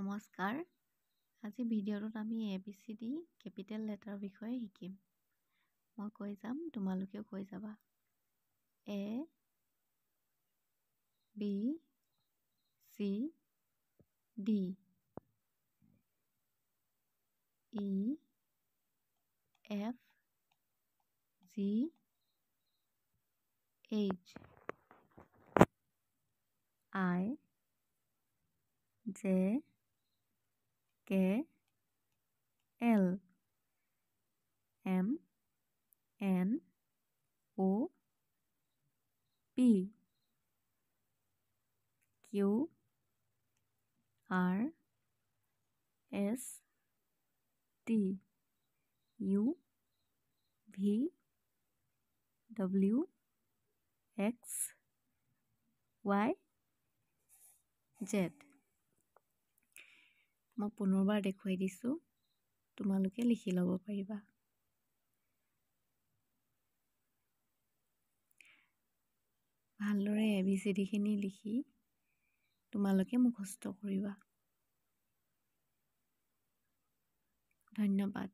নমস্কাৰ। আজি ভিডিঅ'টোত আমি ABCD কেপিটেল লেটাৰৰ বিষয়ে শিকিম। মই কৈ যাম, তোমালোকেও কৈ যাবা। A B C D E F G H I J K L M N O P Q R S T U V W X Y Z। মই পুনৰবাৰ দেখুৱাই দিছোঁ, তোমালোকে লিখি ল'ব পাৰিবা। ভালদৰে ABCDখিনি লিখি তোমালোকে মুখস্থ কৰিবা। ধন্যবাদ।